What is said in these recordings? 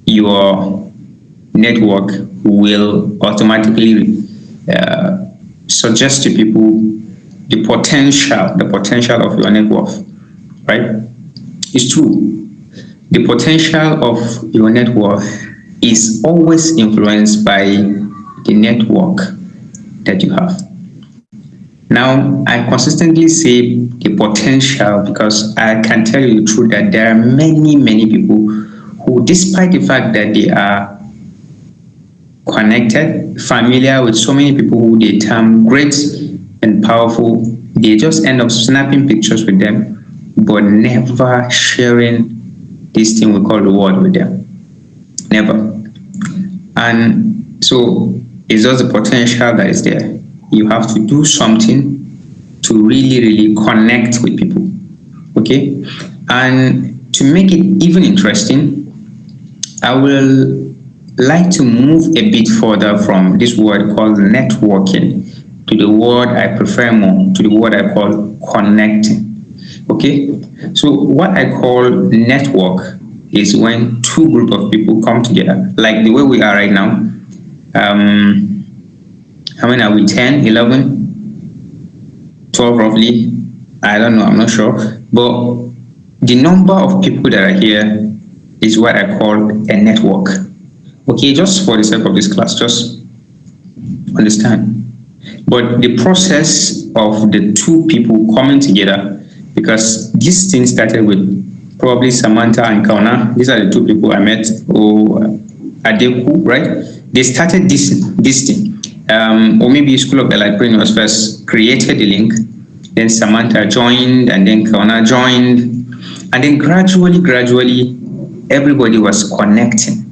your network will automatically suggest to people the potential of your net worth, right? It's true. The potential of your net worth is always influenced by the network that you have. Now, I consistently say the potential because I can tell you the truth that there are many, many people who, despite the fact that they are connected, familiar with so many people who they term great and powerful, they just end up snapping pictures with them, but never sharing this thing we call the word with them. Never. And so it's just the potential that is there. You have to do something to really, really connect with people. Okay? And to make it even interesting, I will like to move a bit further from this word called networking to the word I prefer more, to the word I call connecting. Okay? So what I call network is when two groups of people come together, like the way we are right now. How many are we? 10, 11, 12 roughly? I don't know, I'm not sure. But the number of people that are here is what I call a network. Okay, just for the sake of this class, just understand. But the process of the two people coming together, because this thing started with probably Samantha and Kauna. These are the two people I met, or Adeku, right? They started this thing. Or maybe School of Elitepreneurs first created the link, then Samantha joined, and then Kauna joined, and then gradually, everybody was connecting.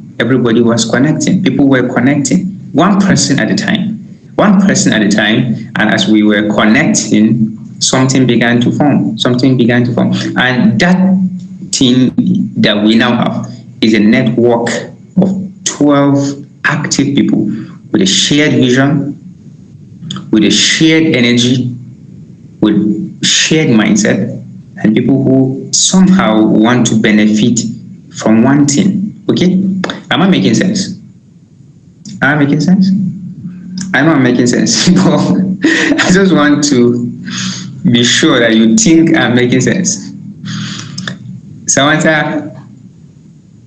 People were connecting, one person at a time, and as we were connecting, something began to form. And that thing that we now have is a network of 12 active people with a shared vision, with a shared energy, with shared mindset, and people who somehow want to benefit from one thing. Okay? Am I making sense? I know I'm making sense, but I just want to be sure that you think I'm making sense. Samantha,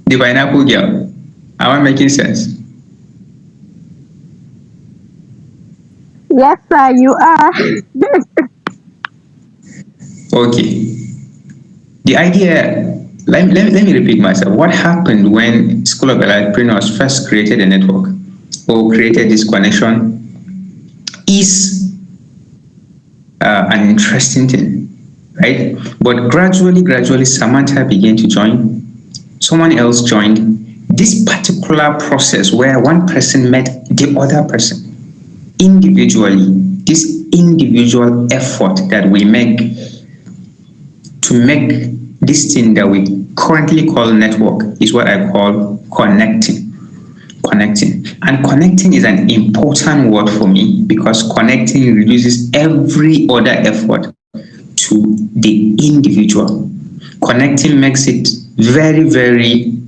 the pineapple girl, am I making sense? Yes, sir, you are. Okay. The idea, let me repeat myself. What happened when School of Elitepreneurs first created a network or created this connection is an interesting thing, right? But gradually, Samantha began to join. Someone else joined. This particular process where one person met the other person individually, this individual effort that we make to make this thing that we currently call network is what I call connecting. And connecting is an important word for me because connecting reduces every other effort to the individual. Connecting makes it very, very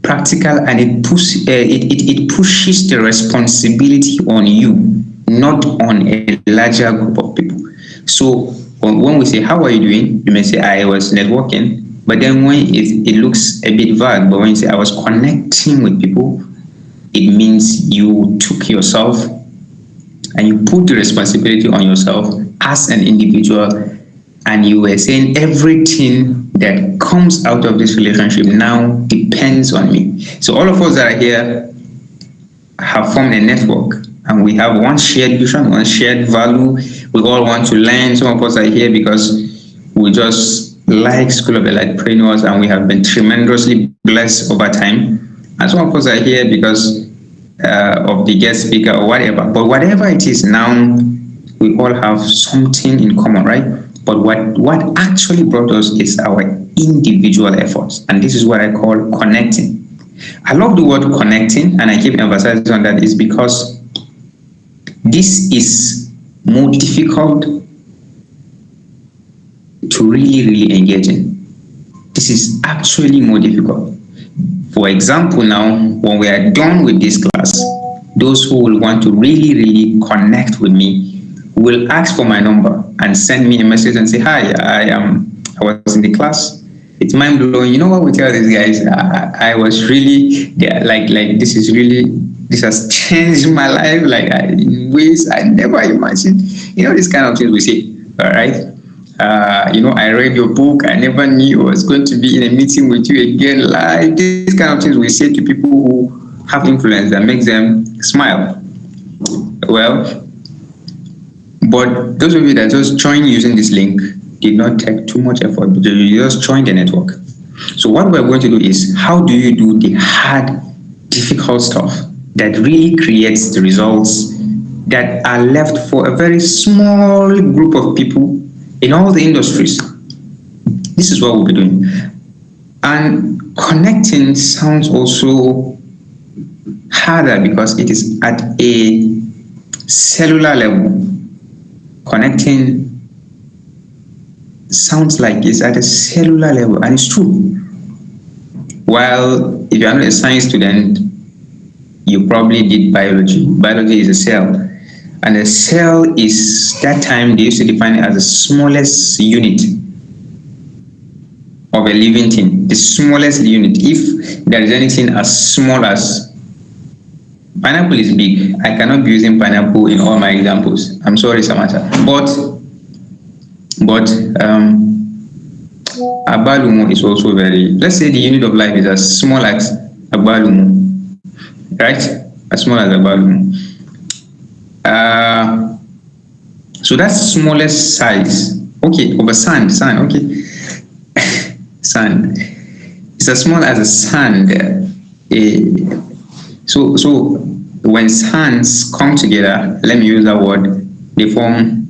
practical, and it pushes the responsibility on you, not on a larger group of people. So when we say, how are you doing? You may say, I was networking. But then when it looks a bit vague, but when you say, I was connecting with people, it means you took yourself and you put the responsibility on yourself as an individual, and you were saying everything that comes out of this relationship now depends on me. So all of us that are here have formed a network, and we have one shared vision, one shared value. We all want to learn. Some of us are here because we just like School of Elitepreneurs, and we have been tremendously blessed over time. And some of us are here because of the guest speaker or whatever. But whatever it is now, we all have something in common, right? But what actually brought us is our individual efforts. And this is what I call connecting. I love the word connecting, and I keep emphasizing on that, is because this is more difficult to really engage in. This is actually more difficult. For example, now, when we are done with this class, those who will want to really, really connect with me will ask for my number and send me a message and say, hi, I was in the class. It's mind blowing. You know what we tell these guys? I was really, yeah, like this has changed my life, in ways I never imagined. This kind of things we say, all right? I read your book. I never knew I was going to be in a meeting with you again live. These kind of things we say to people who have influence that makes them smile. Well, but those of you that just joined using this link did not take too much effort, but you just joined the network. So what we're going to do is, how do you do the hard, difficult stuff that really creates the results that are left for a very small group of people in all the industries? This is what we'll be doing. And connecting sounds also harder because it is at a cellular level. Connecting sounds like it's at a cellular level, and it's true. While if you're not a science student, you probably did biology. Biology is a cell. And a cell is, that time they used to define it as the smallest unit of a living thing. The smallest unit. If there is anything as small as pineapple is big. I cannot be using pineapple in all my examples. I'm sorry, Samantha. But Abalumo is also very, let's say the unit of life is as small as Abalumo, right? As small as Abalumo. So that's the smallest size. Okay, of a sand, okay. Sand. It's as small as a sand. So when sands come together, let me use that word, they form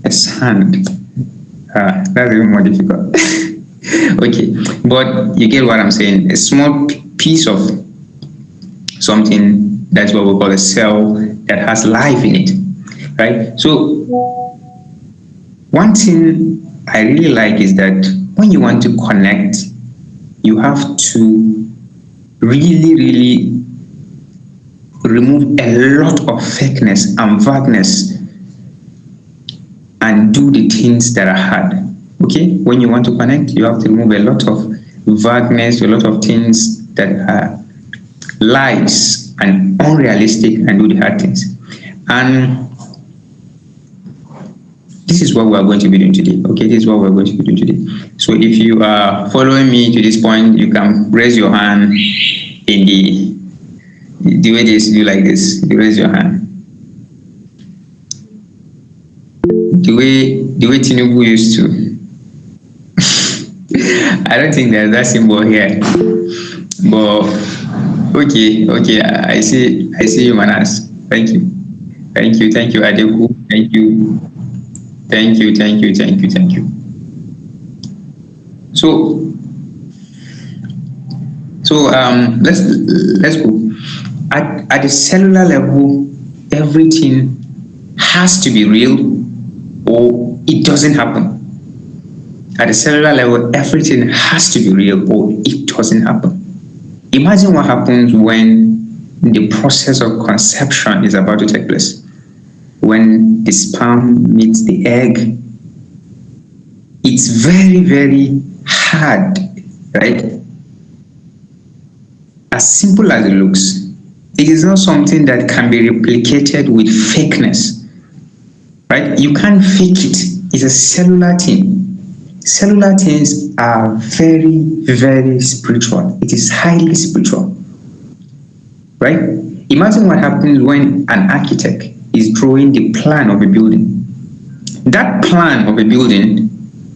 a sand. That's even more difficult. Okay, but you get what I'm saying. A small piece of something, that's what we call a cell that has life in it, right? So one thing I really like is that when you want to connect, you have to really, really remove a lot of fakeness and vagueness and do the things that are hard. Okay, when you want to connect, you have to remove a lot of vagueness, a lot of things that are lies and unrealistic, and do the hard things. And this is what we are going to be doing today. Okay, this is what we're going to be doing today. So if you are following me to this point, you can raise your hand in the way they do like this. You raise your hand. The way Tinubu used to. I don't think there's that symbol here. But okay. I see you, Manas. Thank you, Adeku. Thank you. So let's go. At the cellular level, everything has to be real or it doesn't happen. At the cellular level, everything has to be real or it doesn't happen. Imagine what happens when the process of conception is about to take place. When the sperm meets the egg, it's very, very hard, right? As simple as it looks, it is not something that can be replicated with fakeness, right? You can't fake it. It's a cellular thing. Cellular things are very, very spiritual. It is highly spiritual, right? Imagine what happens when an architect is drawing the plan of a building. That plan of a building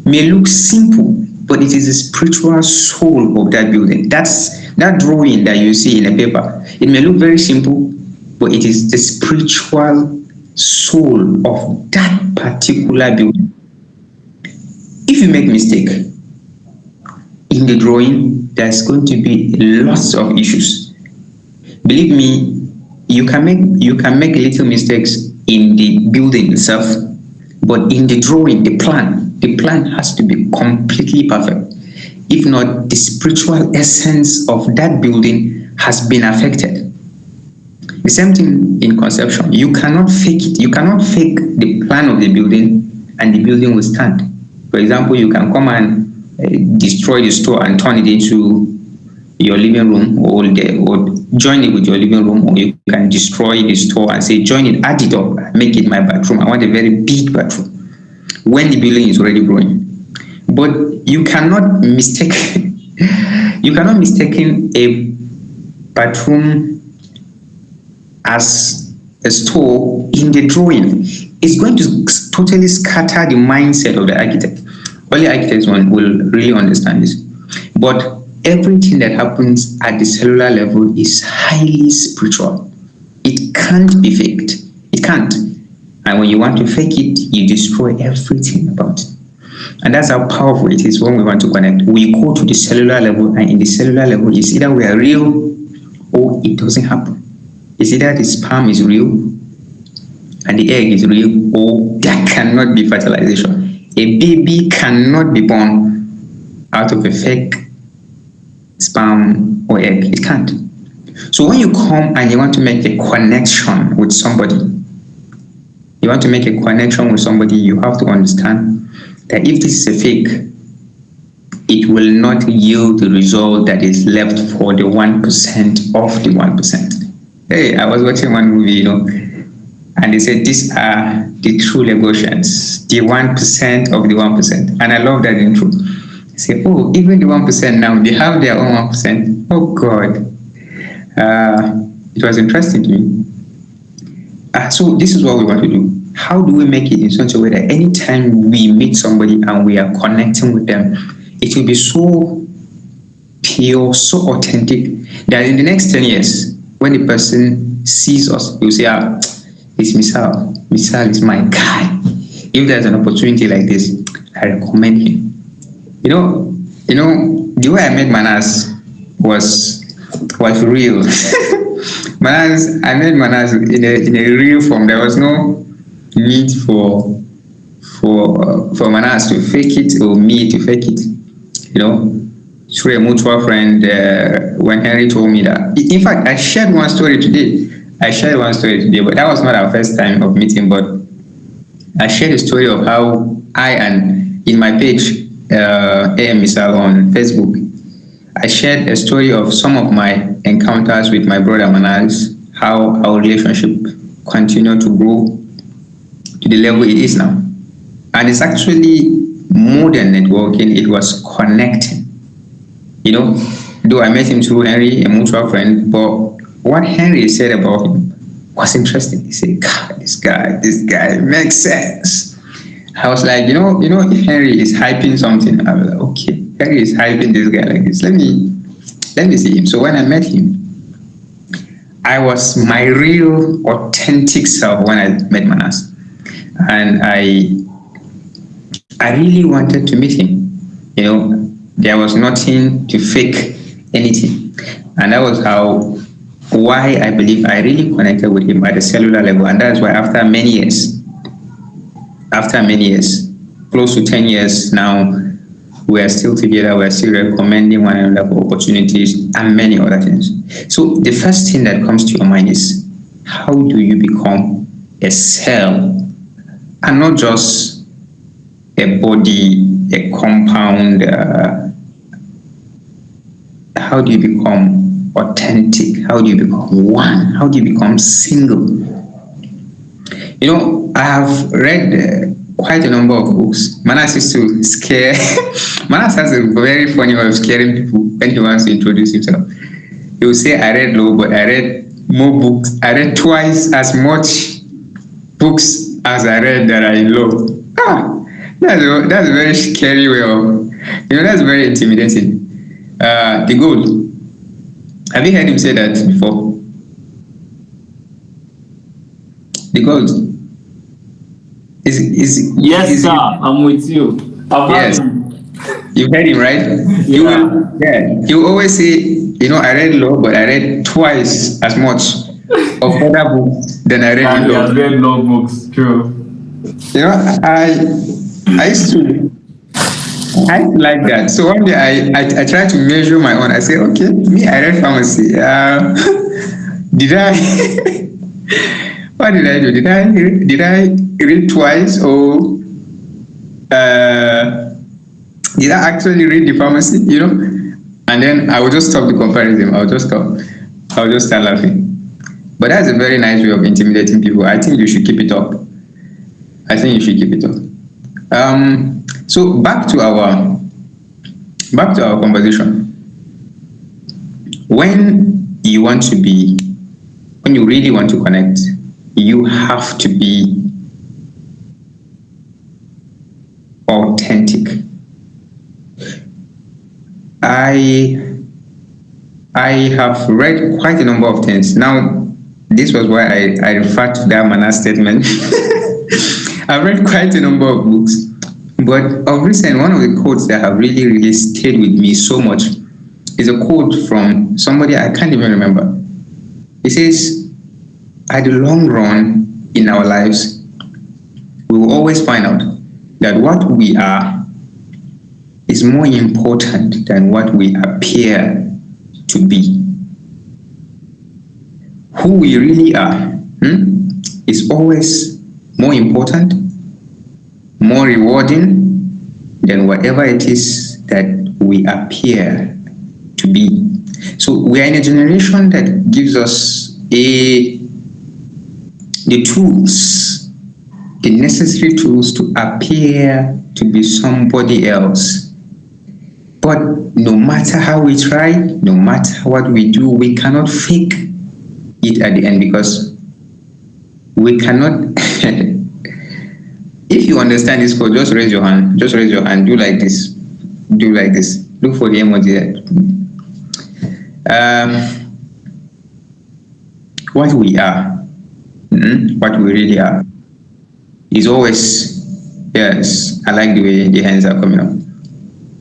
may look simple, but it is the spiritual soul of that building. That drawing that you see in a paper. It may look very simple, but it is the spiritual soul of that particular building. If you make a mistake in the drawing, there's going to be lots of issues. Believe me, you can make little mistakes in the building itself, but in the drawing, the plan has to be completely perfect. if not the spiritual essence of that building has been affected. The same thing in conception. You cannot fake it. You cannot fake the plan of the building and the building will stand. For example, you can come and destroy the store and turn it into your living room, or join it with your living room, or you can destroy the store and say, join it, add it up, make it my bathroom. I want a very big bathroom when the building is already growing. But you cannot mistake a bathroom as a store in the drawing. It's going to totally scatter the mindset of the architect. Only architects will really understand this. But everything that happens at the cellular level is highly spiritual. It can't be faked. It can't. And when you want to fake it, you destroy everything about it. And that's how powerful it is when we want to connect. We go to the cellular level, and in the cellular level, it's either we are real or it doesn't happen. It's either the sperm is real and the egg is real, or there cannot be fertilization. A baby cannot be born out of a fake sperm or egg. It can't. So when you come and you want to make a connection with somebody, you have to understand that if this is a fake, it will not yield the result that is left for the 1% of the 1%. Hey, I was watching one movie, and they said these are the true Lagosians, the 1% of the 1%. And I love that intro. I say, oh, even the 1% now, they have their own 1%. Oh, God. It was interesting to me. So this is what we want to do. How do we make it in such a way that anytime we meet somebody and we are connecting with them, it will be so pure, so authentic, that in the next 10 years, when the person sees us, you'll say, it's Misal. Misal is my guy. If there's an opportunity like this, I recommend him. The way I met Manas was real. I met Manas in a real form. There was no need for Manas to fake it or me to fake it. Through a mutual friend, when Henry told me that. In fact, I shared one story today, but that was not our first time of meeting. But I shared a story of how in my page, AM Misal on Facebook, I shared a story of some of my encounters with my brother Manas, how our relationship continued to grow to the level it is now. And it's actually more than networking, it was connecting. Though I met him through Henry, a mutual friend, but what Henry said about him was interesting. He said, God, this guy makes sense. I was like, if Henry is hyping something, I was like, okay, Henry is hyping this guy like this. Let me see him. So when I met him, I was my real, authentic self when I met Manas. And I really wanted to meet him. There was nothing to fake anything. And that was why I believe I really connected with him at the cellular level. And that's why after many years, close to 10 years now, we are still together, we are still recommending one another for opportunities and many other things. So the first thing that comes to your mind is, how do you become a cell and not just a body, a compound? How do you become authentic? How do you become one? How do you become single? I have read quite a number of books. Manas used to scare. Manas has a very funny way of scaring people when he wants to introduce himself. He will say, I read law, but I read more books. I read twice as much books as I read that are in law. That's a very scary way of, that's very intimidating. The gold. Have you heard him say that before? The gold. Yes, sir. I'm with you. Yes. You've heard him, right? Yeah. You always say, I read law, but I read twice as much of other books than I read in law. I read law books, true. I used I like that. So one day I try to measure my own. I say, okay, me, I read pharmacy. Did I? What did I do? Did I read twice, or uh, did I actually read the pharmacy? And then I will just stop the comparison. I'll just stop. I'll just start laughing. But that's a very nice way of intimidating people. I think you should keep it up. I think you should keep it up. So back to our conversation. When you really want to connect, you have to be authentic. I have read quite a number of things. Now, this was why I referred to that Mana statement. I've read quite a number of books, but of recent, one of the quotes that have really, really stayed with me so much is a quote from somebody I can't even remember. It says, at the long run in our lives, we will always find out that what we are is more important than what we appear to be. Who we really are is always more important, more rewarding than whatever it is that we appear to be. So we are in a generation that gives us the tools, the necessary tools to appear to be somebody else. But no matter how we try, no matter what we do, we cannot fake it at the end, because we cannot. If you understand this code, just raise your hand. Just raise your hand. Do like this. Do like this. Look for the emoji. What we are, what we really are, is always, yes, I like the way the hands are coming up.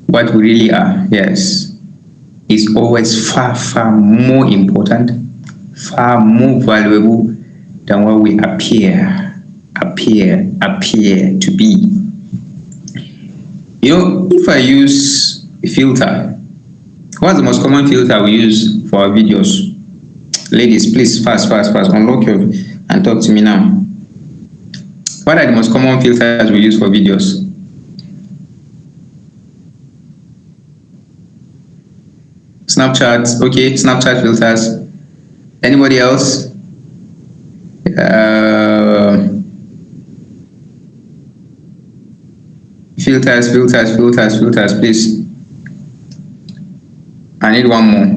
What we really are, yes, is always far, far more important, far more valuable than what we appear to be. If I use a filter, what's the most common filter we use for our videos? Ladies, please, fast, unlock your and talk to me now. What are the most common filters we use for videos? Snapchat, okay, Snapchat filters. Anybody else? Filters, please. I need one more.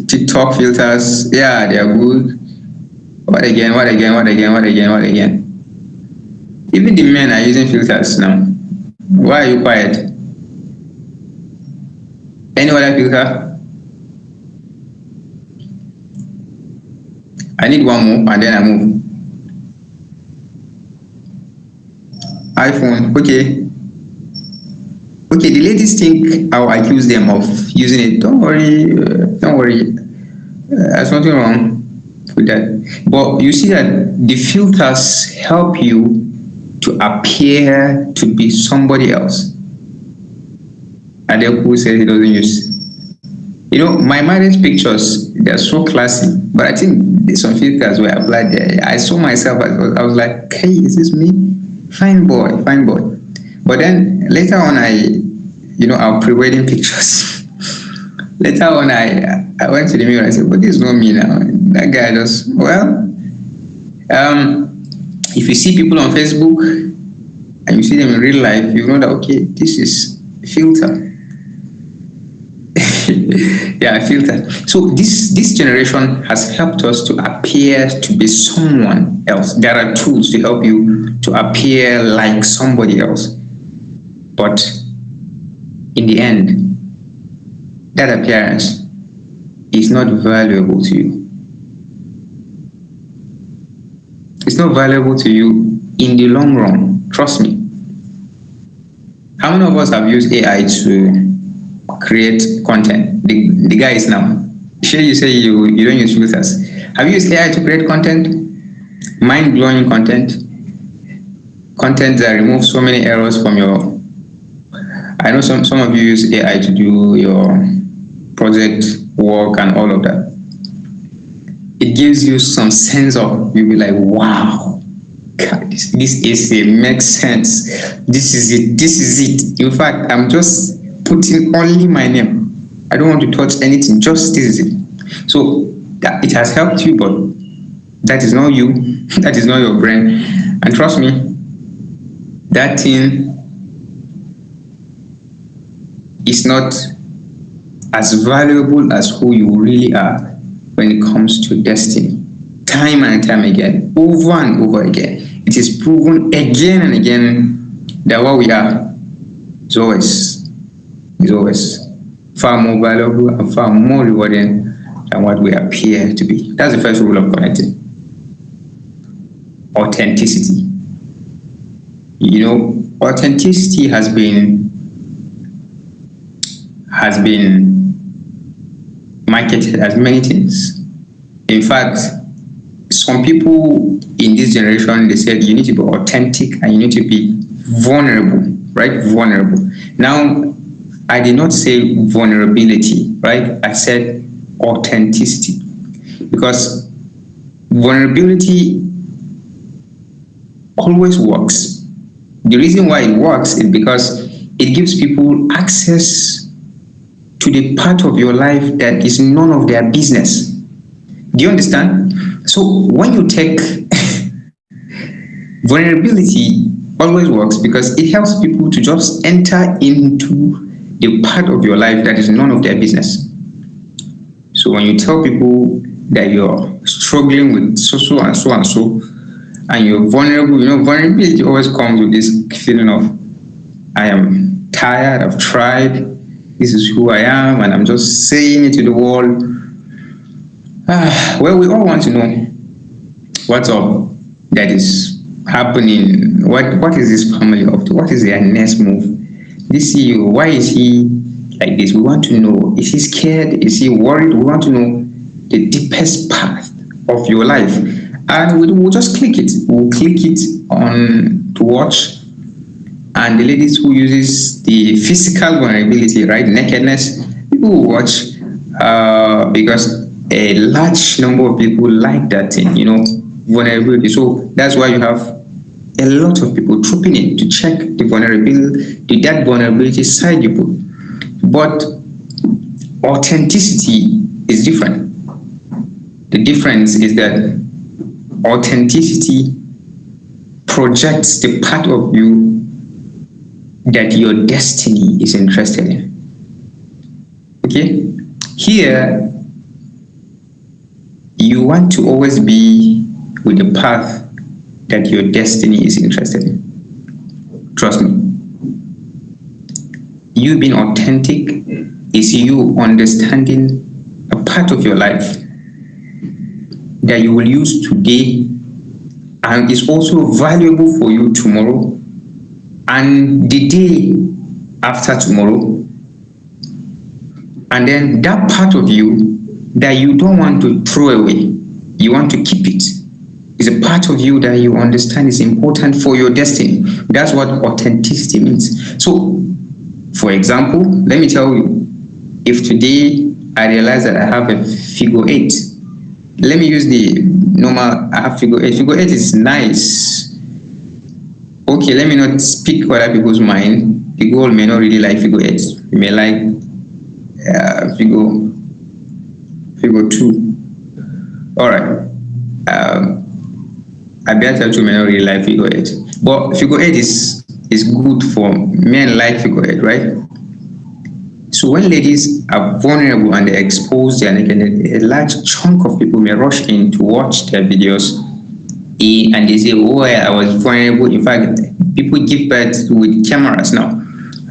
TikTok filters, yeah, they are good. What again? Even the men are using filters now. Why are you quiet? Any other filter? I need one more and then I move. iPhone, okay. Okay, the ladies think I'll accuse them of using it. Don't worry. There's nothing wrong with that. But you see that the filters help you to appear to be somebody else. Adele said he doesn't use. My marriage pictures, they're so classy, but I think there's some filters were applied there. I saw myself, I was like, hey, is this me? Fine boy. But then later on, our pre-wedding pictures. Later on, I went to the mirror and I said, but this is not me now. That guy just, if you see people on Facebook and you see them in real life, you know that, okay, this is filter. Yeah, filter. So this generation has helped us to appear to be someone else. There are tools to help you to appear like somebody else. But in the end, that appearance is not valuable to you. It's not valuable to you in the long run. Trust me. How many of us have used AI to create content? The guys now. Sure, you say you don't use filters. Have you used AI to create content? Mind-blowing content? content that removes so many errors from your. I know some of you use AI to do your project work and all of that. It gives you some sense of, you'll be like, wow, God, this essay makes sense. This is it. This is it. In fact, I'm just putting only my name. I don't want to touch anything. Just this is it. So that it has helped you, but that is not you. That is not your brain. And trust me, that thing is not as valuable as who you really are when it comes to destiny. Time and time again, over and over again, it is proven again and again that what we are is always far more valuable and far more rewarding than what we appear to be. That's the first rule of connecting. Authenticity. You know, authenticity has been marketed as many things. In fact, some people in this generation, they said you need to be authentic and you need to be vulnerable, right? Vulnerable. Now, I did not say vulnerability, right? I said authenticity, because vulnerability always works. The reason why it works is because it gives people access to the part of your life that is none of their business. Do you understand? So when you take vulnerability always works because it helps people to just enter into the part of your life that is none of their business. So when you tell people that you're struggling with so and so and so, and you're vulnerable, you know, vulnerability always comes with this feeling of, I am tired, I've tried, this is who I am, and I'm just saying it to the world. Well, we all want to know what's up that is happening. What is this family up to? What is their next move? This CEO, why is he like this? We want to know. Is he scared? Is he worried? We want to know the deepest path of your life. And we'll just click it. We'll click it on to watch. And the ladies who uses the physical vulnerability, right, nakedness, people will watch because a large number of people like that thing, you know, vulnerability. So that's why you have a lot of people trooping in to check the vulnerability, that vulnerability side you put. But authenticity is different. The difference is that authenticity projects the part of you that your destiny is interested in. Okay? Here, you want to always be with the path that your destiny is interested in. Trust me. You being authentic is you understanding a part of your life that you will use today and is also valuable for you tomorrow and the day after tomorrow. And then that part of you that you don't want to throw away, you want to keep it, is a part of you that you understand is important for your destiny. That's what authenticity means. So, for example, let me tell you, if today I realize that I have a figure 8, let me use the normal, I have figure 8. Figure 8 is nice. Okay, let me not speak other people's mind. People may not really like figure 8. You may like figure 2. All right. I bet you may not really like figure 8. But figure 8 is good for men like figure 8, right? So when ladies are vulnerable and they expose their nakedness, a large chunk of people may rush in to watch their videos and they say, oh, I was vulnerable. In fact, people give birth with cameras now,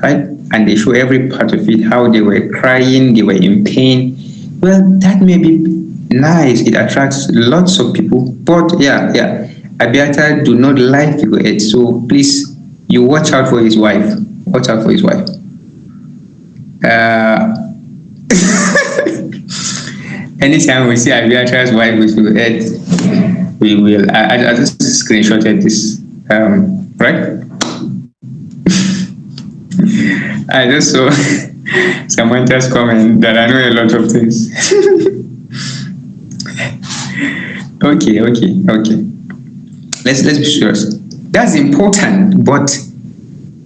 right? And they show every part of it, how they were crying, they were in pain. Well, that may be nice. It attracts lots of people. But yeah. Abiata do not like figure 8. So please, you watch out for his wife. Watch out for his wife. Anytime we see Abiata's wife with figure 8, we will. I just screenshotted this. right? I just saw someone just comment that I know a lot of things. Okay. Let's be serious. That's important, but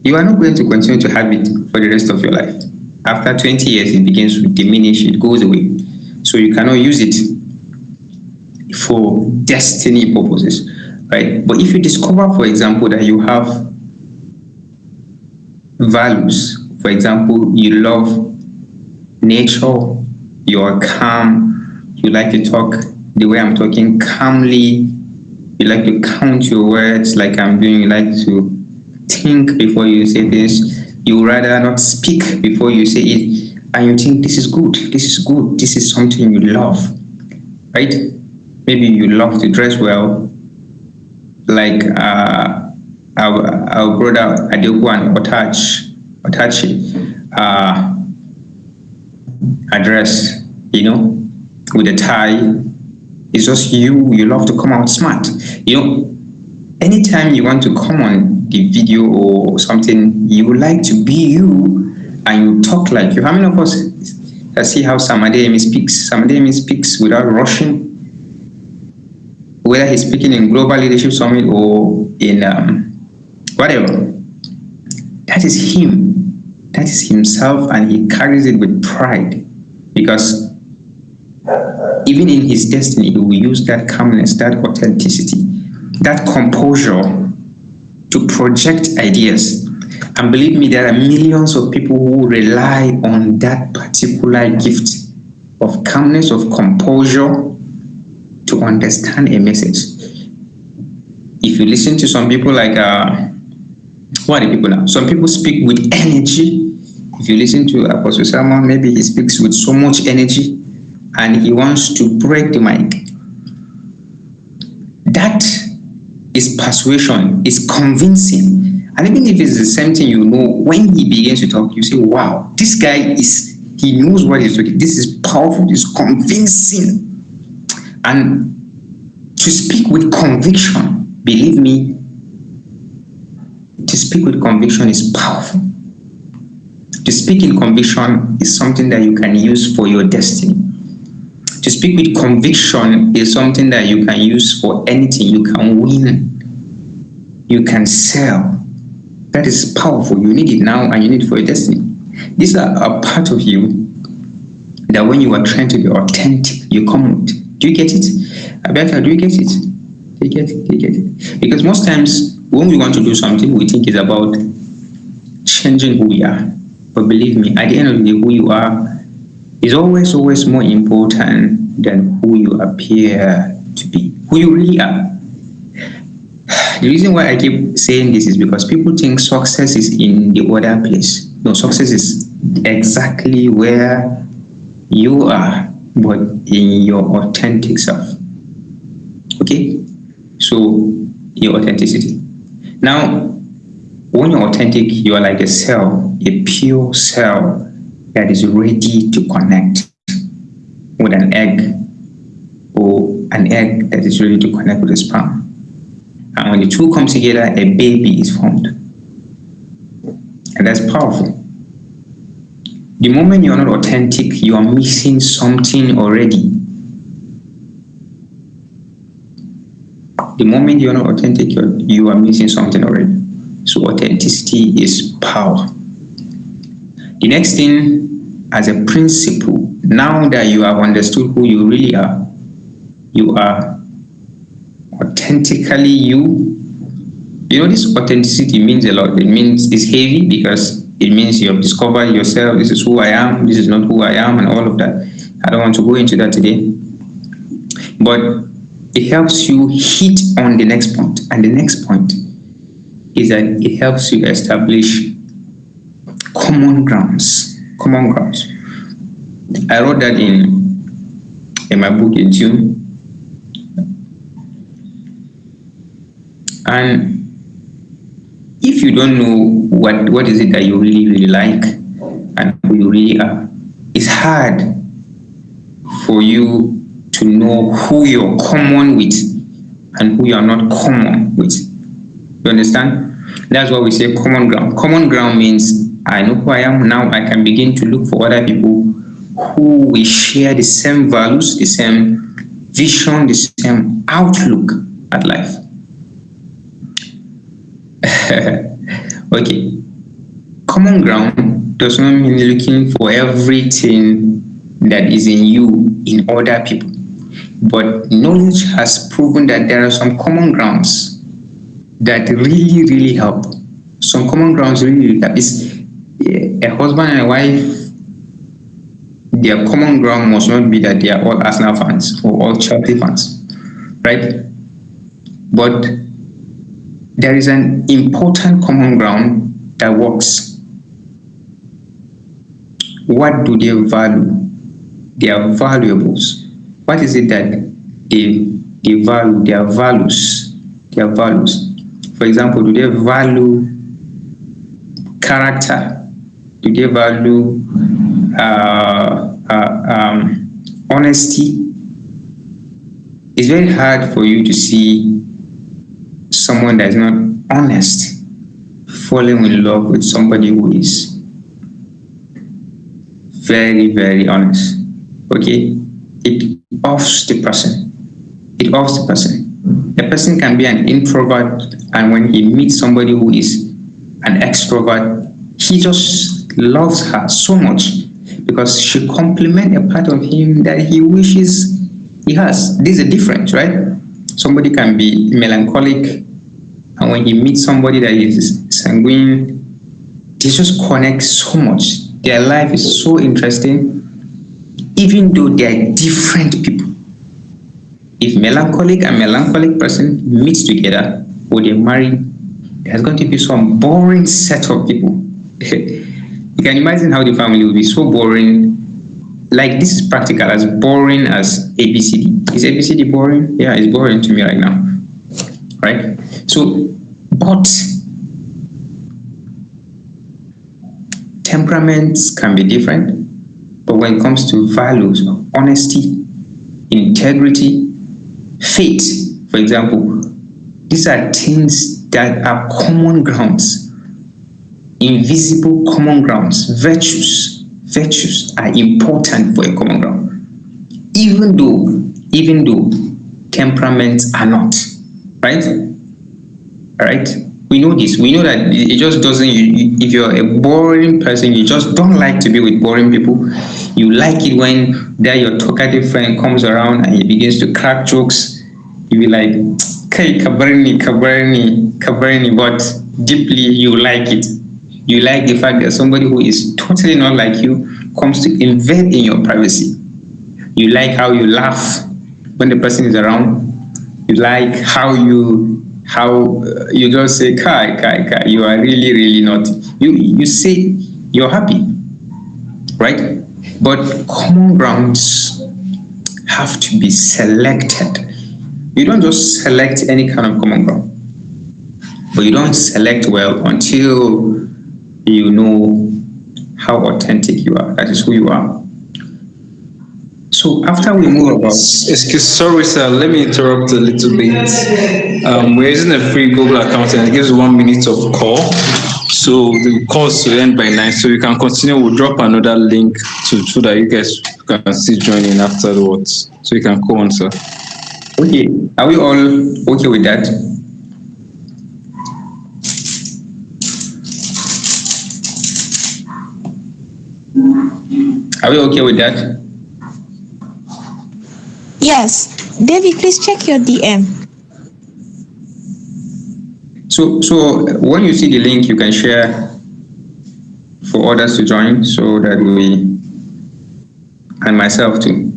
you are not going to continue to have it for the rest of your life. After 20 years, it begins to diminish, it goes away. So you cannot use it for destiny purposes, right? But if you discover, for example, that you have values, for example, you love nature, you are calm, you like to talk the way I'm talking calmly, you like to count your words like I'm doing, you like to think before you say this, you rather not speak before you say it, and you think this is good, this is something you love, right? Maybe you love to dress well, like our brother Adeku and Otachi address, with a tie. It's just you love to come out smart. Anytime you want to come on the video or something, you like to be you and you talk like you. How many of us see how Samademi speaks? Samademi speaks without rushing, whether he's speaking in Global Leadership Summit or in whatever. That is him. That is himself, and he carries it with pride, because even in his destiny, he will use that calmness, that authenticity, that composure to project ideas. And believe me, there are millions of people who rely on that particular gift of calmness, of composure, to understand a message. If you listen to some people like, what are the people now? Some people speak with energy. If you listen to Apostle Salmon, maybe he speaks with so much energy and he wants to break the mic. That is persuasion, is convincing. And even if it's the same thing, when he begins to talk, you say, wow, this guy he knows what he's doing. This is powerful, this is convincing. And to speak with conviction, believe me, to speak with conviction is powerful. To speak in conviction is something that you can use for your destiny. To speak with conviction is something that you can use for anything. You can win. You can sell. That is powerful. You need it now and you need it for your destiny. These are a part of you that when you are trying to be authentic, you come with. Do you get it? Abeka, do you get it? Do you get it? Because most times when we want to do something, we think it's about changing who we are. But believe me, at the end of the day, who you are is always more important than who you appear to be, who you really are. The reason why I keep saying this is because people think success is in the other place. No, success is exactly where you are, but in your authentic self. Okay? So, your authenticity. Now, when you're authentic, you are like a cell, a pure cell that is ready to connect with an egg, or an egg that is ready to connect with a sperm. And when the two come together, a baby is formed. And that's powerful. The moment you're not authentic, you are missing something already. The moment you're not authentic, you are missing something already. So authenticity is power. The next thing, as a principle, now that you have understood who you really are, you are authentically you. This authenticity means a lot. It means it's heavy because it means you have discovered yourself. This is who I am. This is not who I am, and all of that. I don't want to go into that today. But it helps you hit on the next point. And the next point is that it helps you establish common grounds. I wrote that in my book in June. And if you don't know what is it that you really like and who you really are, it's hard for you to know who you're common with and who you're not common with. You understand? That's what we say common ground. Common ground means I know who I am now. I can begin to look for other people who we share the same values, the same vision, the same outlook at life. Okay. Common ground does not mean looking for everything that is in you in other people. But knowledge has proven that there are some common grounds that really, really help. Some common grounds really help. Is a husband and a wife, their common ground must not be that they are all Arsenal fans or all Chelsea fans, right? But there is an important common ground that works. What do they value? Their valuables. What is it that they value? Their values. Their values. For example, do they value character? Do they value honesty? It's very hard for you to see someone that is not honest falling in love with somebody who is very, very honest. Okay? It offs the person. It offs the person. The person can be an introvert, and when he meets somebody who is an extrovert, he just loves her so much because she complements a part of him that he wishes he has. This is a difference, right? Somebody can be melancholic, and when he meets somebody that is sanguine, they just connect so much. Their life is so interesting, even though they are different people. If melancholic and melancholic person meets together or they marry, there's going to be some boring set of people. You can imagine how the family will be so boring. Like, this is practical, as boring as ABCD. Is ABCD boring? Yeah, it's boring to me right now. Right? So, but temperaments can be different. But when it comes to values, honesty, integrity, faith, for example, these are things that are common grounds, invisible common grounds. Virtues are important for a common ground, even though temperaments are not, right? All right, we know this. We know that it just doesn't. If you're a boring person, you just don't like to be with boring people. You like it when your talkative friend comes around and he begins to crack jokes. You be like, "Hey, kabarni," but deeply you like it. You like the fact that somebody who is totally not like you comes to invade in your privacy. You like how you laugh when the person is around. You like how you just say, kai, you are really, really not. You say you're happy, right? But common grounds have to be selected. You don't just select any kind of common ground, but you don't select well until you know how authentic you are. That is who you are. So after we move about... Sorry, sir. Let me interrupt a little bit. We're using a free Google account and it gives 1 minute of call. So the calls will end by 9. So you can continue. We'll drop another link so that you guys can still join in afterwards. So you can go on, sir. Okay. Are we all okay with that? Are we okay with that? Yes. David, please check your DM. So when you see the link, you can share for others to join so that and myself too.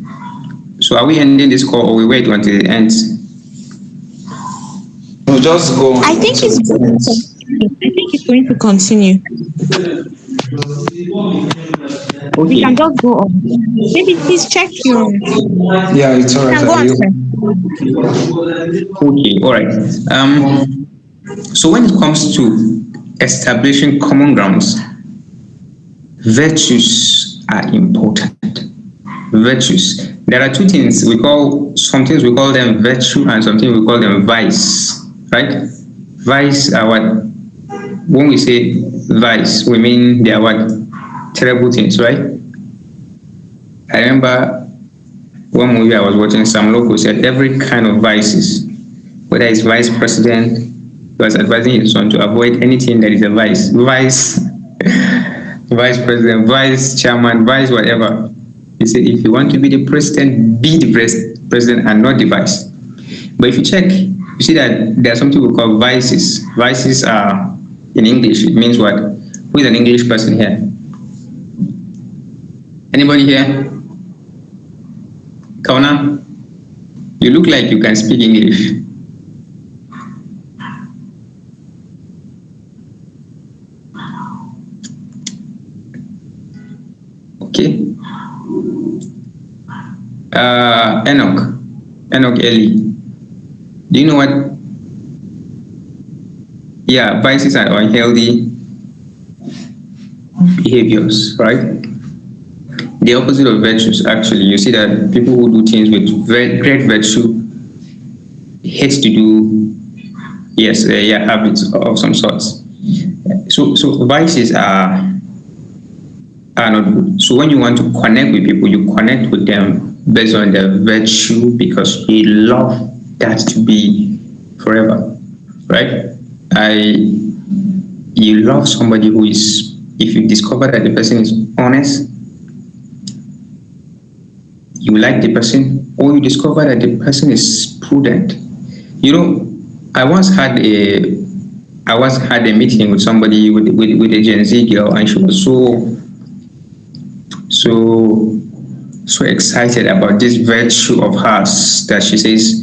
So are we ending this call or we wait until it ends? We'll just go on. I think it's going to continue. Okay. We can just go on. Maybe please check your... Yeah, it's all right. Okay, all right. So when it comes to establishing common grounds, virtues are important. Virtues. There are two things some things we call them virtue and something we call them vice, right? Vice are what? when we say vice, we mean they are what? Terrible things, right? I remember one movie I was watching, some local said every kind of vices, whether it's vice president, he was advising his son to avoid anything that is a vice. Vice president, vice chairman, vice whatever. He said if you want to be the president, be the president and not the vice. But if you check, you see that there are something we call vices. Vices are, in English, it means what? Who is an English person here? Anybody here? Kauna, you look like you can speak English. Okay. Enoch Eli. Do you know what? Yeah, vices are unhealthy behaviors, right? The opposite of virtues, actually. You see that people who do things with great virtue hate to do, habits of some sorts. So vices are not good. So when you want to connect with people, you connect with them based on their virtue because you love that to be forever, right? You love somebody who is, if you discover that the person is honest, you like the person, or you discover that the person is prudent. You know, I once had a meeting with somebody with a Gen Z girl, and she was so excited about this virtue of hers that she says,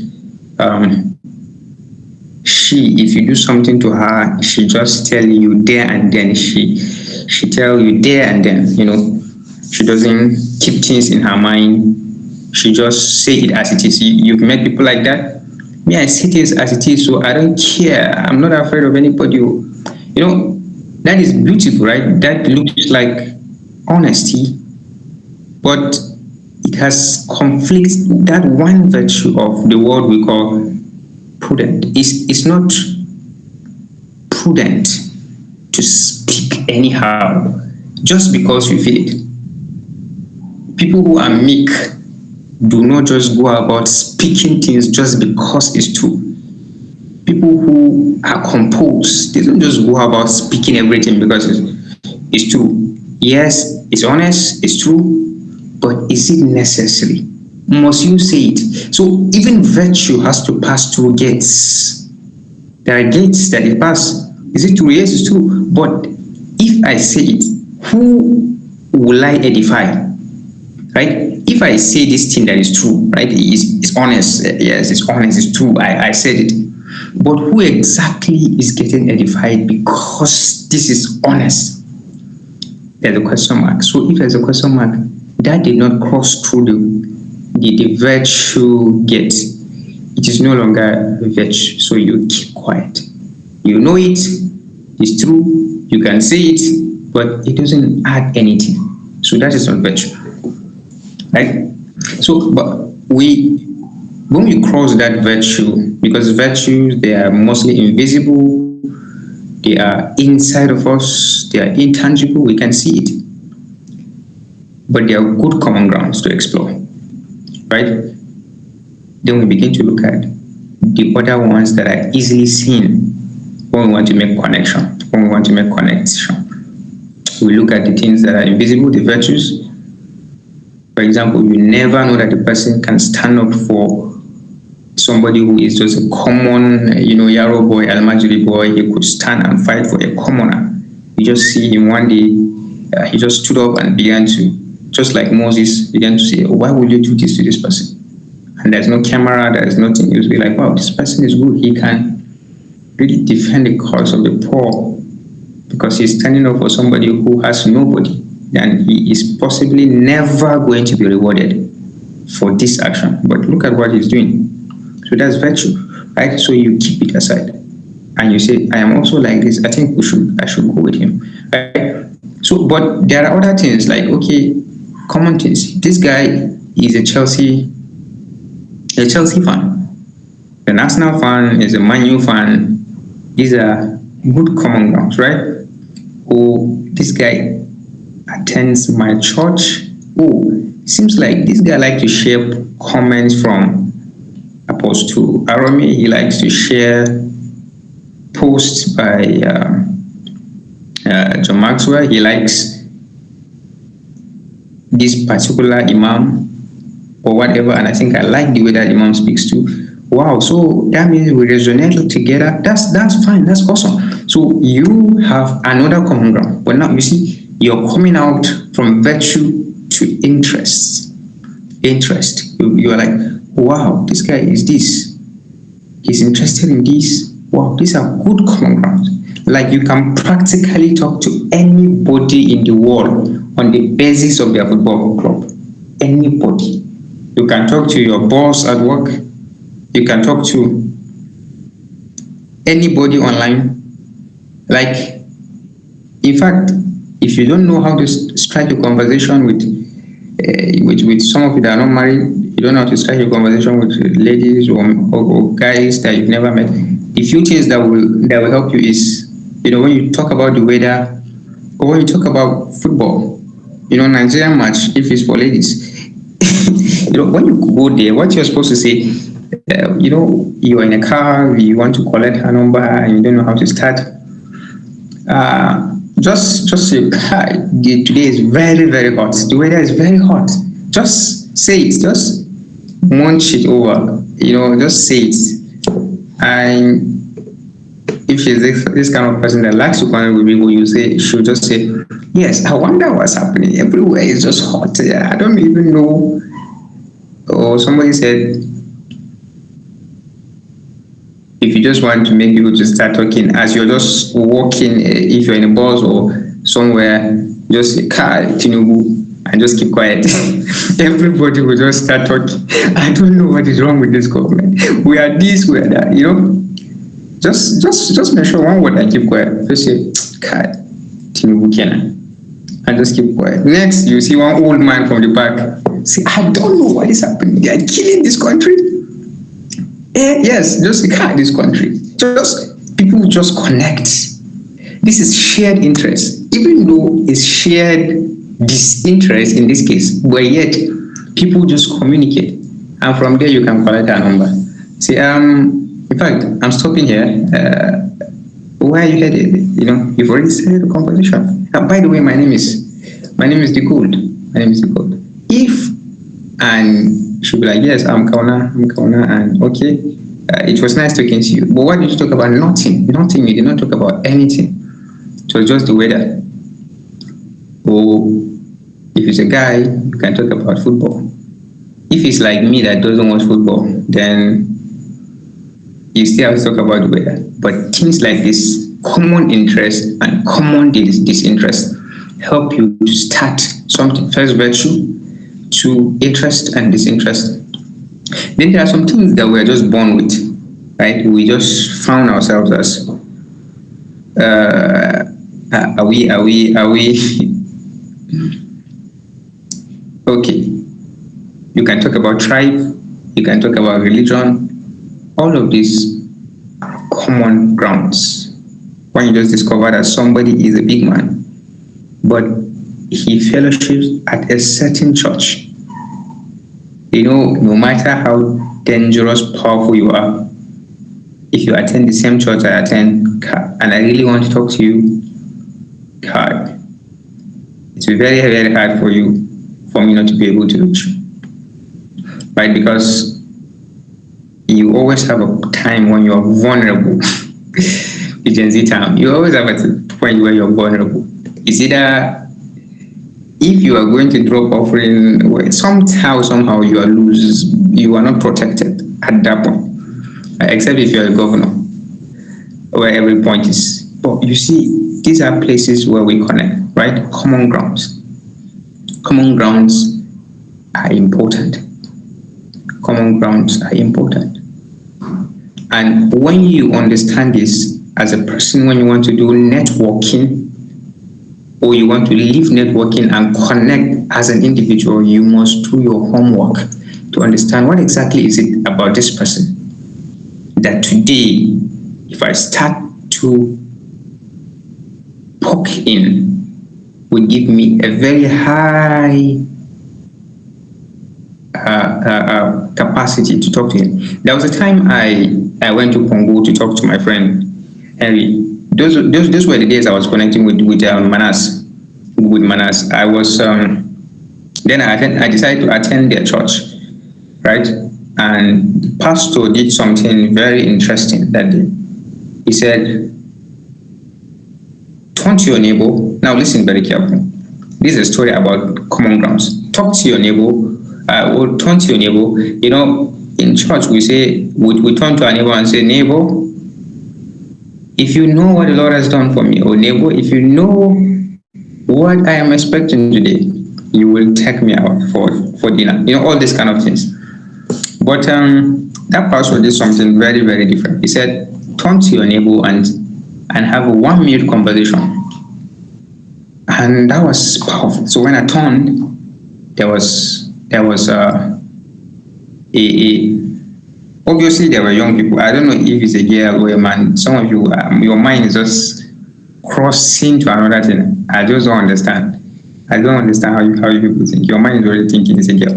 if you do something to her, she just tell you there and then. She tell you there and then. You know, she doesn't keep things in her mind. She just say it as it is. You've met people like that? Me, I see things as it is, so I don't care. I'm not afraid of anybody. You know, that is beautiful, right? That looks like honesty, but it has conflicts. That one virtue of the word we call prudent. It's not prudent to speak anyhow just because you feel it. People who are meek do not just go about speaking things just because it's true. People who are composed, they don't just go about speaking everything because it's true. Yes, it's honest, it's true, but is it necessary? Must you say it? So even virtue has to pass through gates. There are gates that it passes. Is it true? Yes, it's true. But if I say it, who will I edify? Right? If I say this thing that is true, right? It's honest. Yes, it's honest. It's true. I said it. But who exactly is getting edified because this is honest? There's a question mark. So if there's a question mark, that did not cross through the virtue gate. It is no longer virtue. So you keep quiet. You know it. It's true. You can say it, but it doesn't add anything. So that is not virtue. Right? So, but when we cross that virtue, because virtues, they are mostly invisible, they are inside of us, they are intangible, we can see it. But they are good common grounds to explore. Right? Then we begin to look at the other ones that are easily seen when we want to make connection, We look at the things that are invisible, the virtues. For example, you never know that the person can stand up for somebody who is just a common, Yarrow boy, Almajiri boy. He could stand and fight for a commoner. You just see him one day, he just stood up and began to, just like Moses, began to say, why would you do this to this person? And there's no camera, there's nothing. You'll be like, wow, this person is good. He can really defend the cause of the poor because he's standing up for somebody who has nobody. And he is possibly never going to be rewarded for this action. But look at what he's doing. So that's virtue, right? So you keep it aside. And you say, I am also like this. I think I should go with him. Right? So, but there are other things like, okay, common things. This guy is a Chelsea fan. The Arsenal fan is a Man U fan. These are good common grounds, right? Oh, this guy attends my church. Oh, seems like this guy likes to share comments from Apostle Aromi. He likes to share posts by John Maxwell. He likes this particular imam or whatever, and I think I like the way that imam speaks too. Wow, so that means we resonate together. That's fine. That's awesome. So you have another common ground. But now you see, you're coming out from virtue to interest. Interest. You are like, wow, this guy is this. He's interested in this. Wow, these are good common grounds. Like you can practically talk to anybody in the world on the basis of their football club. Anybody. You can talk to your boss at work. You can talk to anybody online. Like, in fact, if you don't know how to strike a conversation with some of you that are not married, you don't know how to strike a conversation with ladies or guys that you've never met. The few things that will help you is, when you talk about the weather or when you talk about football, Nigerian match, if it's for ladies, when you go there, what you're supposed to say, you are in a car, you want to collect her number and you don't know how to start. Just say, hi, today is very, very hot. The weather is very hot. Just say it. Just munch it over. Just say it. And if she's this kind of person that likes to connect with people, she'll just say, yes, I wonder what's happening. Everywhere is just hot. I don't even know. Or somebody said, if you just want to make people to start talking as you're just walking, if you're in a bus or somewhere, just say, Kai, Tinubu, and just keep quiet. Everybody will just start talking. I don't know what is wrong with this government. We are this, we are that, Just make sure one word and keep quiet. Just say, Kai, Tinubu Kena, and just keep quiet. Next, you see one old man from the back. Say, I don't know what is happening. They are killing this country. Yes, just this country. Just people just connect. This is shared interest, even though it's shared disinterest in this case, but yet people just communicate, and from there you can collect a number. See, in fact, I'm stopping here. Where are you headed? You've already started the conversation. By the way, my name is the Gold. My name is the Gold. And she'll be like, yes, I'm Kauna, and okay, it was nice talking to you. But why did you talk about nothing? Nothing, you did not talk about anything. It was just the weather. Or if it's a guy, you can talk about football. If it's like me that doesn't watch football, then you still have to talk about the weather. But things like this, common interest and common disinterest, help you to start something. First virtue, to interest and disinterest. Then there are some things that we're just born with, right? We just found ourselves as are we okay. You can talk about tribe, you can talk about religion. All of these are common grounds. When you just discover that somebody is a big man, but he fellowships at a certain church. No matter how dangerous, powerful you are, if you attend the same church I attend, and I really want to talk to you, God, it's very, very hard for me not to be able to reach you. Right? Because you always have a time when you're vulnerable. The Gen Z time, you always have a point where you're vulnerable. It's either if you are going to drop offering, somehow you are loose, you are not protected at that point, except if you're a governor, where every point is. But you see, these are places where we connect, right? Common grounds. Common grounds are important. Common grounds are important. And when you understand this as a person, when you want to do networking, or you want to leave networking and connect as an individual, you must do your homework to understand what exactly is it about this person that today, if I start to talk in would give me a very high capacity to talk to him. There was a time I went to Congo to talk to my friend Henry. Those were the days I was connecting with Manas. With Manas, I was then I decided to attend their church, right? And the pastor did something very interesting that day. He said, "Turn to your neighbor." Now listen very carefully. This is a story about common grounds. Talk to your neighbor. Or turn to your neighbor. You know, in church we say we turn to our neighbor and say, "Neighbor, if you know what the Lord has done for me," or "Neighbor, if you know what I am expecting today, you will take me out for dinner." You know, all these kind of things. But that pastor did something very, very different. He said, "Turn to your neighbor and have a 1 minute conversation." And that was powerful. So when I turned, there was obviously there were young people. I don't know if it's a girl or a man. Some of you, your mind is just crossing to another thing. I just don't understand. I don't understand how you people think. Your mind is already thinking it's a girl,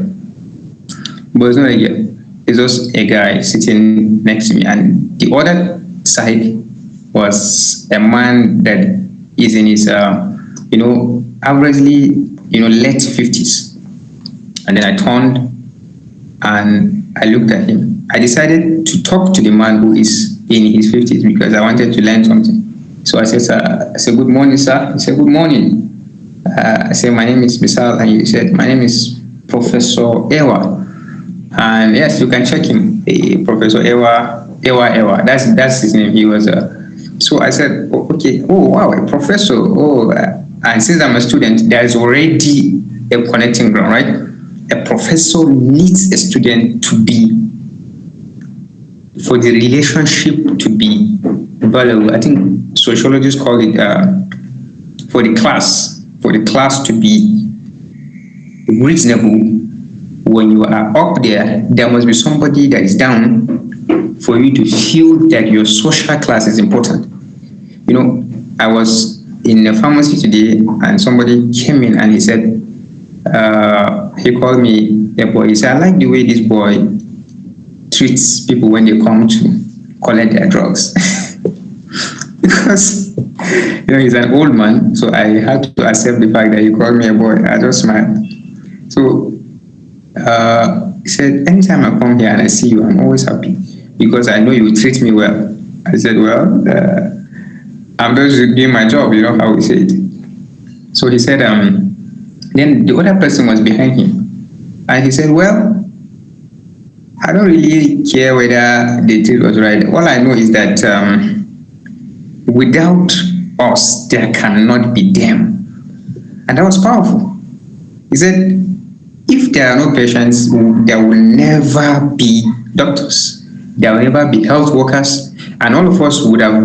but it's not a girl. It's just a guy sitting next to me, and the other side was a man that is in his averagely late 50s. And then I turned and I looked at him. I decided to talk to the man who is in his 50s because I wanted to learn something. So I said, "Good morning, sir." He said, "Good morning." I said, "My name is Misal," and he said, "My name is Professor Ewa." And yes, you can check him, Professor Ewa. That's his name. He was so I said, "Oh, okay. Oh, wow, a professor. Oh, and since I'm a student, there is already a connecting ground, right? A professor needs a student to be, for the relationship to be valuable. I think sociologists call it for the class to be reasonable. When you are up there, there must be somebody that is down for you to feel that your social class is important. You know, I was in a pharmacy today and somebody came in and he said, he called me a boy. He said, "I like the way this boy treats people when they come to collect their drugs." Because, he's an old man, so I had to accept the fact that he called me a boy. I just smiled. So he said, "Anytime I come here and I see you, I'm always happy because I know you treat me well." I said, "Well, I'm just doing my job, you know how we say it." So he said, then the other person was behind him. And he said, "Well, I don't really care whether the treat was right. All I know is that without us, there cannot be them." And that was powerful. He said, if there are no patients, there will never be doctors. There will never be health workers. And all of us would have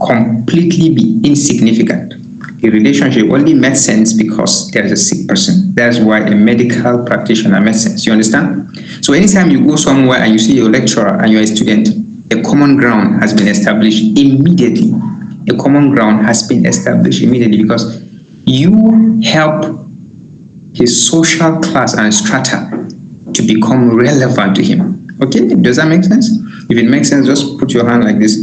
completely be insignificant. The relationship only made sense because there is a sick person. That's why a medical practitioner made sense. You understand? So anytime you go somewhere and you see your lecturer and you're a student, a common ground has been established immediately. A common ground has been established immediately because you help his social class and strata to become relevant to him. Okay, does that make sense? If it makes sense, just put your hand like this.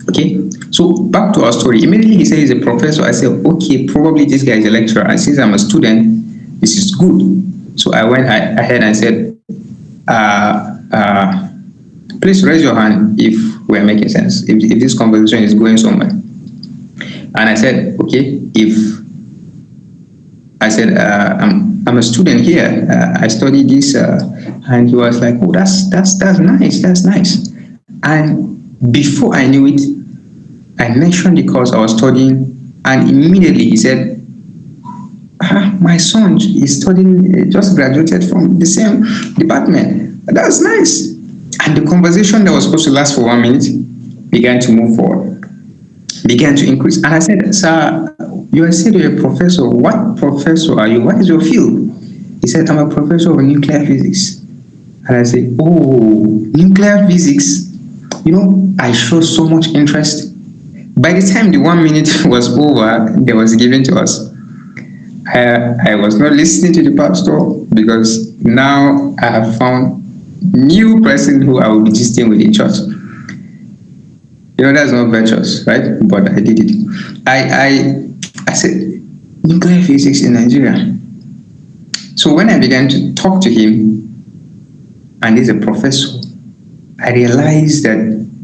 Okay, so back to our story. Immediately he said he's a professor. I said, okay, probably this guy is a lecturer. And since I'm a student, this is good. So I went ahead and said, please raise your hand if we're making sense, if this conversation is going somewhere. And I said, okay, I'm a student here. I study this, and he was like, "Oh, that's nice." And before I knew it, I mentioned the course I was studying, and immediately he said, "My son is studying, just graduated from the same department. That's nice." And the conversation that was supposed to last for 1 minute began to move forward, began to increase. And I said, "Sir, you said you're a professor. What professor are you? What is your field?" He said, "I'm a professor of nuclear physics." And I said, "Oh, nuclear physics. I show so much interest. By the time the 1 minute was over, that was given to us, I was not listening to the pastor because now I have found new person who I will be gisting with in church. That's not virtuous, right? But I did it. I said, nuclear physics in Nigeria. So when I began to talk to him, and he's a professor, I realized that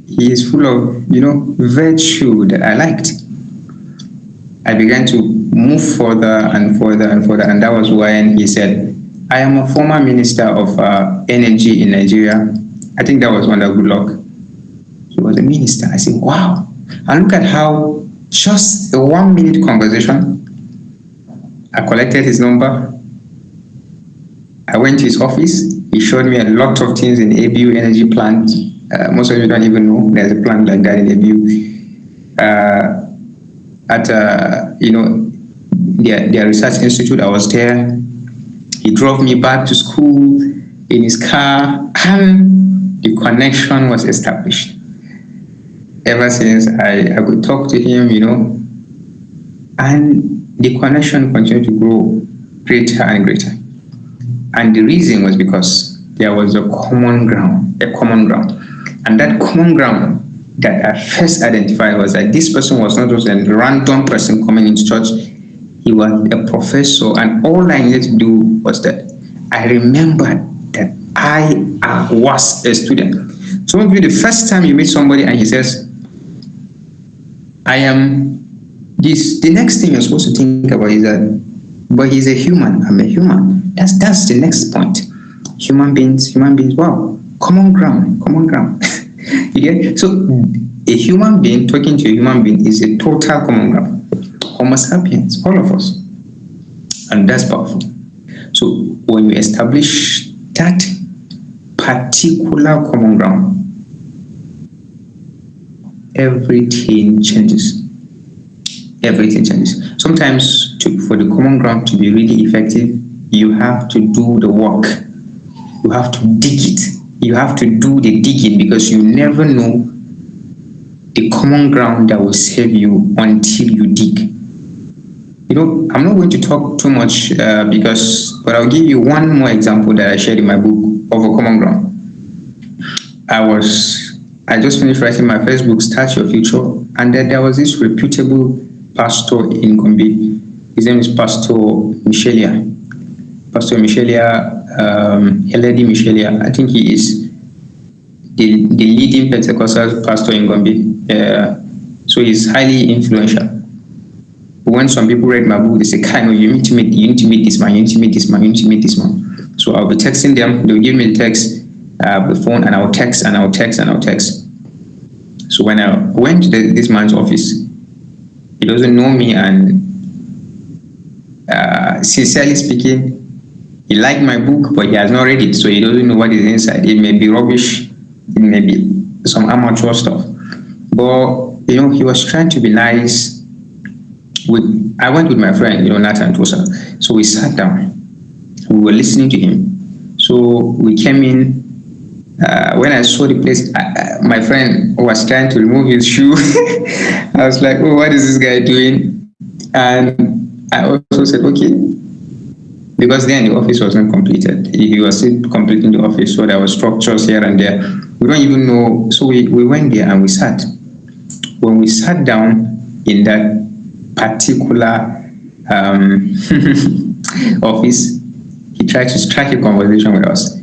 he is full of, virtue that I liked. I began to move further and further and further, and that was when he said, I am a former minister of energy in Nigeria. I think that was under Goodluck. He was a minister. I said, wow. And look at how just a 1 minute conversation, I collected his number. I went to his office. He showed me a lot of things in ABU energy plant. Most of you don't even know there's a plant like that in ABU. At their research institute, I was there. He drove me back to school in his car, and the connection was established. Ever since I could talk to him, and the connection continued to grow greater and greater. And the reason was because there was a common ground. And that common ground that I first identified was that this person was not just a random person coming into church. He was a professor, and all I needed to do was that I remembered that I was a student. So maybe the first time you meet somebody and he says, I am this, the next thing you're supposed to think about is that, but he's a human, I'm a human. That's the next point. Human beings, wow, common ground. You get? So a human being talking to a human being is a total common ground. Homo sapiens, all of us. And that's powerful. So when you establish that particular common ground, everything changes. Everything changes. Sometimes for the common ground to be really effective, you have to do the work. You have to dig it. You have to do the digging, because you never know the common ground that will save you until you dig. I'm not going to talk too much but I'll give you one more example that I shared in my book of a common ground. I just finished writing my first book, Start Your Future, and then there was this reputable pastor in Gombe. His name is Pastor Michelia. Pastor Michelia, Eledi Michelia. I think he is the leading Pentecostal pastor in Gombe. So he's highly influential. When some people read my book, they say, you need to meet this man. So I'll be texting them. They'll give me the text, the phone, and I'll text. So when I went to this man's office, he doesn't know me, and sincerely speaking, he liked my book, but he has not read it, so he doesn't know what is inside. It may be rubbish, it may be some amateur stuff. But he was trying to be nice. I went with my friend, Nathan Tosa. So we sat down. We were listening to him. So we came in. When I saw the place, my friend was trying to remove his shoe. I was like, oh, what is this guy doing? And I also said, okay. Because then the office was not completed. He was still completing the office, so there were structures here and there. We don't even know. So we went there and we sat. When we sat down in that particular office, he tried to strike a conversation with us.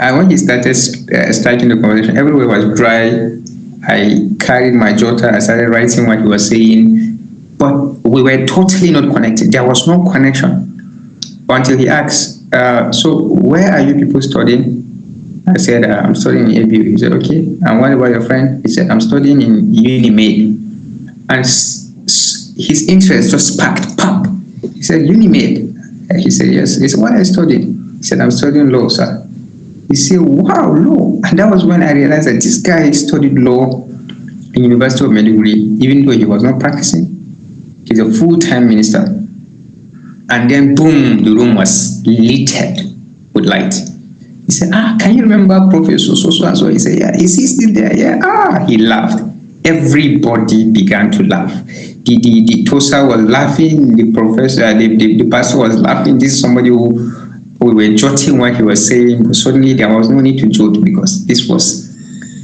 And when he started striking the conversation, everywhere was dry. I carried my jotter. I started writing what he was saying. But we were totally not connected. There was no connection until he asked, so where are you people studying? I said, I'm studying in ABU. He said, okay. And what about your friend? He said, I'm studying in UniMed. And his interest just sparked, pop. He said, UniMed? He said, yes. He said, what are you studying? He said, I'm studying law, sir. He said, wow, law. And that was when I realized that this guy studied law in University of Maiduguri, even though he was not practicing. He's a full-time minister. And then, boom, the room was lit with light. He said, can you remember Professor so-so and so? He said, yeah. Is he still there? Yeah. He laughed. everybody began to laugh. The toaster was laughing, the professor, the pastor was laughing. This is somebody who we were jotting what he was saying, but suddenly there was no need to jot because this was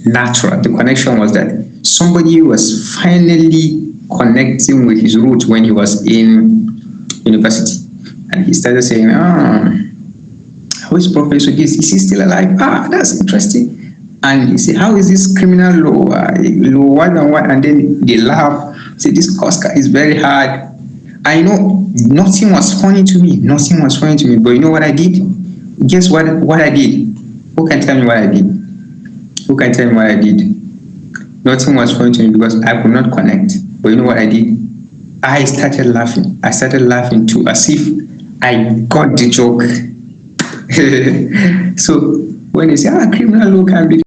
natural. The connection was that somebody was finally connecting with his roots when he was in university. And he started saying, how is Professor this? Is he still alive? That's interesting. And he said, how is this criminal law? Law what and what? And then they laugh. Say, this cost is very hard. I know nothing was funny to me. Nothing was funny to me. But you know what I did? Guess what I did? Who can tell me what I did? Who can tell me what I did? Nothing was funny to me because I could not connect. But you know what I did? I started laughing. I started laughing too, as if I got the joke. So when they say, criminal law can be